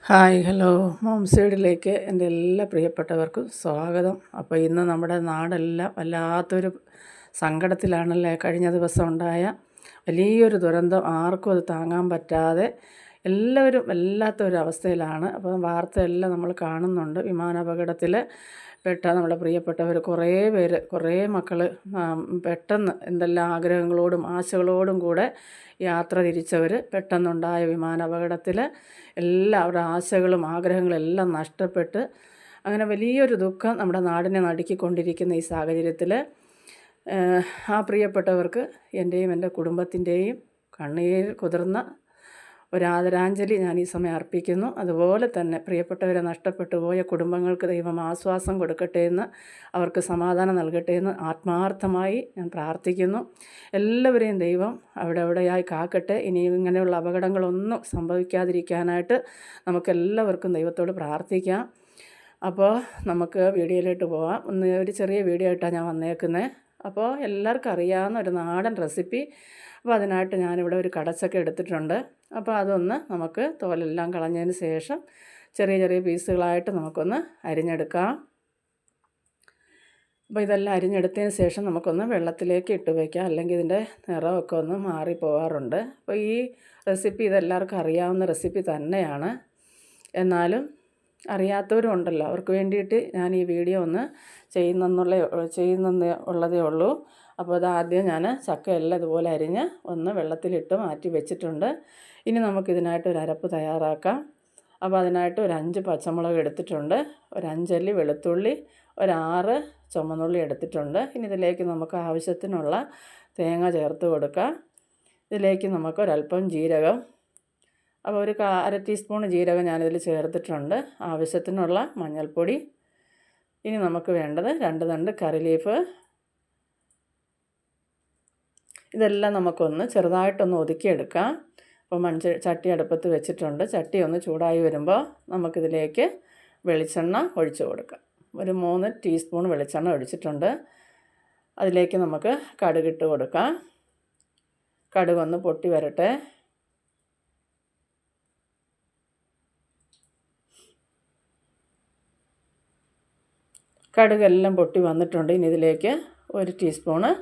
Hi hello mom സൈഡിലേക്ക് എൻ്റെ എല്ലാ പ്രിയപ്പെട്ടവർക്കും സ്വാഗതം. അപ്പോൾ ഇന്ന് നമ്മുടെ നാടെല്ലാം വല്ലാത്തൊരു സങ്കടത്തിലാണല്ലേ. കഴിഞ്ഞ ദിവസം ഉണ്ടായ വലിയൊരു ദുരന്തം ആർക്കും അത് താങ്ങാൻ പറ്റാതെ എല്ലാവരും വല്ലാത്തൊരു അവസ്ഥയിലാണ്. അപ്പോൾ വാർത്തയെല്ലാം നമ്മൾ കാണുന്നുണ്ട്. വിമാനാപകടത്തിൽ പെട്ട നമ്മുടെ പ്രിയപ്പെട്ടവർ കുറേ മക്കൾ പെട്ടെന്ന് എന്തെല്ലാം ആഗ്രഹങ്ങളോടും ആശകളോടും കൂടെ യാത്ര തിരിച്ചവർ പെട്ടെന്നുണ്ടായ വിമാനാപകടത്തിൽ എല്ലാവരുടെ ആശകളും ആഗ്രഹങ്ങളും എല്ലാം നഷ്ടപ്പെട്ട് അങ്ങനെ വലിയൊരു ദുഃഖം നമ്മുടെ നാടിനെ നടുക്കിക്കൊണ്ടിരിക്കുന്ന ഈ സാഹചര്യത്തിൽ ആ പ്രിയപ്പെട്ടവർക്ക് എൻ്റെയും എൻ്റെ കുടുംബത്തിൻ്റെയും കണ്ണീർ കുതിർന്ന ഒരു ആദരാഞ്ജലി ഞാൻ ഈ സമയം അർപ്പിക്കുന്നു. അതുപോലെ തന്നെ പ്രിയപ്പെട്ടവരെ നഷ്ടപ്പെട്ടു പോയ കുടുംബങ്ങൾക്ക് ദൈവം ആശ്വാസം കൊടുക്കട്ടെ എന്ന്, അവർക്ക് സമാധാനം നൽകട്ടെ എന്ന് ആത്മാർത്ഥമായി ഞാൻ പ്രാർത്ഥിക്കുന്നു. എല്ലാവരെയും ദൈവം അവിടെയായി കാക്കട്ടെ. ഇനി ഇങ്ങനെയുള്ള അപകടങ്ങളൊന്നും സംഭവിക്കാതിരിക്കാനായിട്ട് നമുക്കെല്ലാവർക്കും ദൈവത്തോട് പ്രാർത്ഥിക്കാം. അപ്പോൾ നമുക്ക് വീഡിയോയിലോട്ട് പോവാം. ഒരു ചെറിയ വീഡിയോ ആയിട്ടാണ് ഞാൻ വന്നേക്കുന്നത്. അപ്പോൾ എല്ലാവർക്കും അറിയാവുന്ന ഒരു നാടൻ റെസിപ്പി. അപ്പോൾ അതിനായിട്ട് ഞാനിവിടെ ഒരു കടച്ചക്ക എടുത്തിട്ടുണ്ട്. അപ്പോൾ അതൊന്ന് നമുക്ക് തോലെല്ലാം കളഞ്ഞതിന് ശേഷം ചെറിയ ചെറിയ പീസുകളായിട്ട് നമുക്കൊന്ന് അരിഞ്ഞെടുക്കാം. അപ്പോൾ ഇതെല്ലാം അരിഞ്ഞെടുത്തതിന് ശേഷം നമുക്കൊന്ന് വെള്ളത്തിലേക്ക് ഇട്ട് വയ്ക്കാം, അല്ലെങ്കിൽ ഇതിൻ്റെ നിറമൊക്കെ ഒന്ന് മാറിപ്പോകാറുണ്ട്. അപ്പോൾ ഈ റെസിപ്പി ഇതെല്ലാവർക്കും അറിയാവുന്ന റെസിപ്പി തന്നെയാണ്. എന്നാലും അറിയാത്തവരും ഉണ്ടല്ലോ, അവർക്ക് വേണ്ടിയിട്ട് ഞാൻ ഈ വീഡിയോ ഒന്ന് ചെയ്യുന്നതേ ഉള്ളൂ. അപ്പോൾ അതാദ്യം ഞാൻ ചക്കയെല്ലാം ഇതുപോലെ അരിഞ്ഞ് ഒന്ന് വെള്ളത്തിലിട്ട് മാറ്റി വെച്ചിട്ടുണ്ട്. ഇനി നമുക്കിതിനായിട്ട് ഒരു അരപ്പ് തയ്യാറാക്കാം. അപ്പോൾ അതിനായിട്ട് ഒരു 5 പച്ചമുളക് എടുത്തിട്ടുണ്ട്, ഒരു 5 അല്ലി വെളുത്തുള്ളി, ഒരു 6 ചുമന്നുള്ളി എടുത്തിട്ടുണ്ട്. ഇനി ഇതിലേക്ക് നമുക്ക് ആവശ്യത്തിനുള്ള തേങ്ങ ചേർത്ത് കൊടുക്കാം. ഇതിലേക്ക് നമുക്ക് ഒരല്പം ജീരകം, അപ്പോൾ ഒരു 1/2 ടീസ്പൂൺ ജീരകം ഞാനിതിൽ ചേർത്തിട്ടുണ്ട്. ആവശ്യത്തിനുള്ള മഞ്ഞൾപ്പൊടി. ഇനി നമുക്ക് വേണ്ടത് 2 തണ്ട് കറി ലീഫ്. ഇതെല്ലാം നമുക്കൊന്ന് ചെറുതായിട്ടൊന്ന് ഒതുക്കിയെടുക്കാം. അപ്പോൾ ചട്ടി അടുപ്പത്ത് വെച്ചിട്ടുണ്ട്. ചട്ടി ഒന്ന് ചൂടായി വരുമ്പോൾ നമുക്കിതിലേക്ക് വെളിച്ചെണ്ണ ഒഴിച്ച് കൊടുക്കാം. ഒരു 3 ടീസ്പൂൺ വെളിച്ചെണ്ണ ഒഴിച്ചിട്ടുണ്ട്. അതിലേക്ക് നമുക്ക് കടുകിട്ട് കൊടുക്കാം. കടുകൊന്ന് പൊട്ടി വരട്ടെ. കടുകെല്ലാം പൊട്ടി വന്നിട്ടുണ്ട്. ഇനി ഇതിലേക്ക് 1 ടീസ്പൂണ്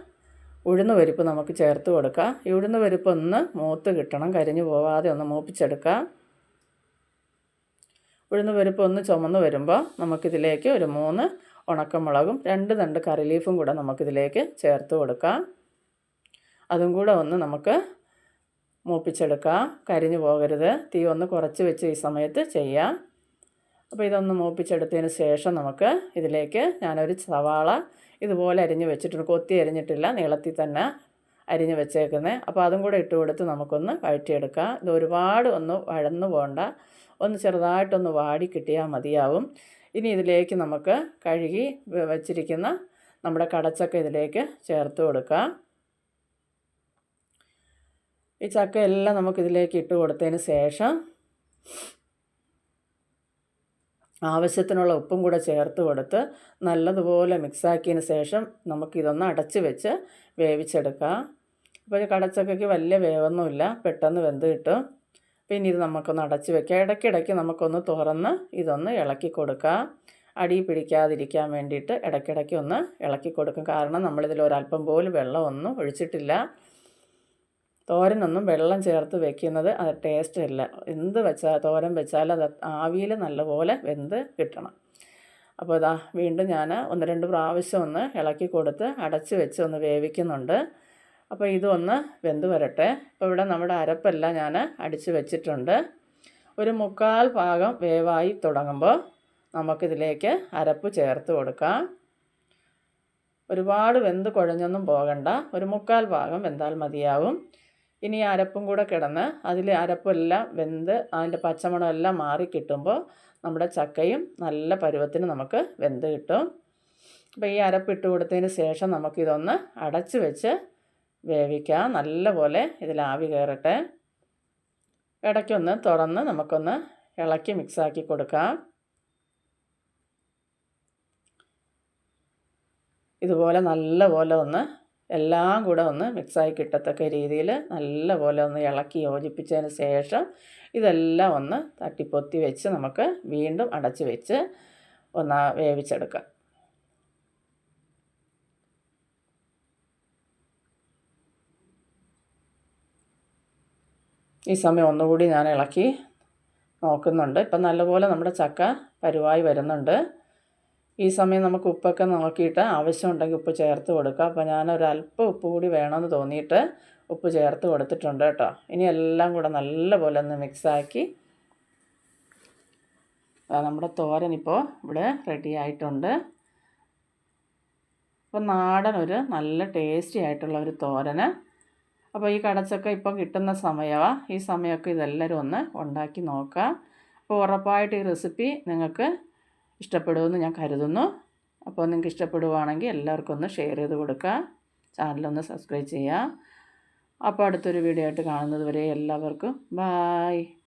ഉഴുന്ന് പരിപ്പ് നമുക്ക് ചേർത്ത് കൊടുക്കാം. ഈ ഉഴുന്ന് പരിപ്പ് ഒന്ന് മൂത്ത് കിട്ടണം, കരിഞ്ഞു പോവാതെ ഒന്ന് മൂപ്പിച്ചെടുക്കാം. ഉഴുന്ന് പരിപ്പ് ഒന്ന് ചുമന്ന് വരുമ്പോൾ നമുക്കിതിലേക്ക് ഒരു 3 ഉണക്കമുളകും 2 തണ്ട് കറി ലീഫും കൂടെ നമുക്കിതിലേക്ക് ചേർത്ത് കൊടുക്കാം. അതും കൂടെ ഒന്ന് നമുക്ക് മൂപ്പിച്ചെടുക്കാം, കരിഞ്ഞു പോകരുത്. തീ ഒന്ന് കുറച്ച് വെച്ച് ഈ സമയത്ത് ചെയ്യാം. അപ്പോൾ ഇതൊന്ന് മൂപ്പിച്ചെടുത്തതിന് ശേഷം നമുക്ക് ഇതിലേക്ക് ഞാനൊരു സവാള ഇതുപോലെ അരിഞ്ഞ് വെച്ചിട്ടുണ്ട്. കൊത്തി അരിഞ്ഞിട്ടില്ല, നീളത്തിൽ തന്നെ അരിഞ്ഞ് വെച്ചേക്കുന്നത്. അപ്പോൾ അതും കൂടെ ഇട്ട് കൊടുത്ത് നമുക്കൊന്ന് വഴറ്റിയെടുക്കാം. ഇത് ഒരുപാട് ഒന്ന് വഴന്നു പോകണ്ട, ഒന്ന് ചെറുതായിട്ടൊന്ന് വാടി കിട്ടിയാൽ മതിയാവും. ഇനി ഇതിലേക്ക് നമുക്ക് കഴുകി വച്ചിരിക്കുന്ന നമ്മുടെ കടച്ചക്ക ഇതിലേക്ക് ചേർത്ത് കൊടുക്കാം. ഈ ചക്ക എല്ലാം നമുക്കിതിലേക്ക് ഇട്ട് കൊടുത്തതിന് ശേഷം ആവശ്യത്തിനുള്ള ഉപ്പും കൂടെ ചേർത്ത് കൊടുത്ത് നല്ലതുപോലെ മിക്സാക്കിയതിന് ശേഷം നമുക്കിതൊന്ന് അടച്ച് വെച്ച് വേവിച്ചെടുക്കാം. അപ്പോൾ കടച്ചക്കയ്ക്ക് വലിയ വേവൊന്നുമില്ല, പെട്ടെന്ന് വെന്ത് കിട്ടും. പിന്നെ ഇത് നമുക്കൊന്ന് അടച്ച് വെക്കാം. ഇടയ്ക്കിടയ്ക്ക് നമുക്കൊന്ന് തുറന്ന് ഇതൊന്ന് ഇളക്കി കൊടുക്കാം. അടി പിടിക്കാതിരിക്കാൻ വേണ്ടിയിട്ട് ഇടയ്ക്കിടയ്ക്ക് ഒന്ന് ഇളക്കി കൊടുക്കും. കാരണം നമ്മളിതിൽ ഒരല്പം പോലും വെള്ളമൊന്നും ഒഴിച്ചിട്ടില്ല. തോരനൊന്നും വെള്ളം ചേർത്ത് വെക്കുന്നത് അത് ടേസ്റ്റ് ഇല്ല. തോരൻ വെച്ചാൽ അത് ആവിയിൽ നല്ലപോലെ വെന്ത് കിട്ടണം. അപ്പോൾ ഇതാ വീണ്ടും ഞാൻ 1-2 പ്രാവശ്യം ഒന്ന് ഇളക്കി കൊടുത്ത് അടച്ച് വെച്ച് ഒന്ന് വേവിക്കുന്നുണ്ട്. അപ്പോൾ ഇതൊന്ന് വെന്ത് വരട്ടെ. അപ്പോൾ ഇവിടെ നമ്മുടെ അരപ്പെല്ലാം ഞാൻ അടിച്ച് വെച്ചിട്ടുണ്ട്. ഒരു 1/4 ഭാഗം വേവായി തുടങ്ങുമ്പോൾ നമുക്കിതിലേക്ക് അരപ്പ് ചേർത്ത് കൊടുക്കാം. ഒരുപാട് വെന്ത് കുഴഞ്ഞൊന്നും പോകണ്ട, ഒരു 1/4 ഭാഗം വെന്താൽ മതിയാവും. ഇനി അരപ്പും കൂടെ കിടന്ന് അരപ്പെല്ലാം വെന്ത് അതിൻ്റെ പച്ചമണമെല്ലാം മാറി കിട്ടുമ്പോൾ നമ്മുടെ ചക്കയും നല്ല പരുവത്തിന് നമുക്ക് വെന്ത് കിട്ടും. അപ്പോൾ ഈ അരപ്പിട്ട് കൊടുത്തതിന് ശേഷം നമുക്കിതൊന്ന് അടച്ച് വെച്ച് വേവിക്കാം. നല്ലപോലെ ഇതിൽ ആവി കയറട്ടെ. ഇടയ്ക്കൊന്ന് തുറന്ന് നമുക്കൊന്ന് ഇളക്കി മിക്സാക്കി കൊടുക്കാം. ഇതുപോലെ നല്ലപോലെ ഒന്ന് എല്ലാം കൂടെ ഒന്ന് മിക്സായി കിട്ടത്തക്ക രീതിയിൽ നല്ലപോലെ ഒന്ന് ഇളക്കി യോജിപ്പിച്ചതിന് ശേഷം ഇതെല്ലാം ഒന്ന് തട്ടിപ്പൊത്തി വെച്ച് നമുക്ക് വീണ്ടും അടച്ച് വെച്ച് ഒന്ന് വേവിച്ചെടുക്കാം. ഈ സമയം ഒന്നുകൂടി ഞാൻ ഇളക്കി നോക്കുന്നുണ്ട്. ഇപ്പം നല്ലപോലെ നമ്മുടെ ചക്ക പരുവായി വരുന്നുണ്ട്. ഈ സമയം നമുക്ക് ഉപ്പൊക്കെ നോക്കിയിട്ട് ആവശ്യമുണ്ടെങ്കിൽ ഉപ്പ് ചേർത്ത് കൊടുക്കുക. അപ്പോൾ ഞാനൊരല്പം ഉപ്പ് കൂടി വേണമെന്ന് തോന്നിയിട്ട് ഉപ്പ് ചേർത്ത് കൊടുത്തിട്ടുണ്ട് കേട്ടോ. ഇനി എല്ലാം കൂടെ നല്ലപോലെ ഒന്ന് മിക്സാക്കി നമ്മുടെ തോരൻ ഇപ്പോൾ ഇവിടെ റെഡി ആയിട്ടുണ്ട്. അപ്പോൾ നാടൻ ഒരു നല്ല ടേസ്റ്റി ആയിട്ടുള്ള ഒരു തോരന്. അപ്പോൾ ഈ കടച്ചക്ക ഇപ്പോൾ കിട്ടുന്ന സമയമാണ്. ഈ സമയമൊക്കെ ഇതെല്ലാവരും ഒന്ന് ഉണ്ടാക്കി നോക്കുക. അപ്പോൾ ഉറപ്പായിട്ട് ഈ റെസിപ്പി നിങ്ങൾക്ക് ഇഷ്ടപ്പെടുമെന്ന് ഞാൻ കരുതുന്നു. അപ്പോൾ നിങ്ങൾക്ക് ഇഷ്ടപ്പെടുവാണെങ്കിൽ എല്ലാവർക്കും ഒന്ന് ഷെയർ ചെയ്ത് കൊടുക്കുക. ചാനലൊന്ന് സബ്സ്ക്രൈബ് ചെയ്യുക. അപ്പോൾ അടുത്തൊരു വീഡിയോ ആയിട്ട് കാണുന്നത് വരെ എല്ലാവർക്കും ബായ്.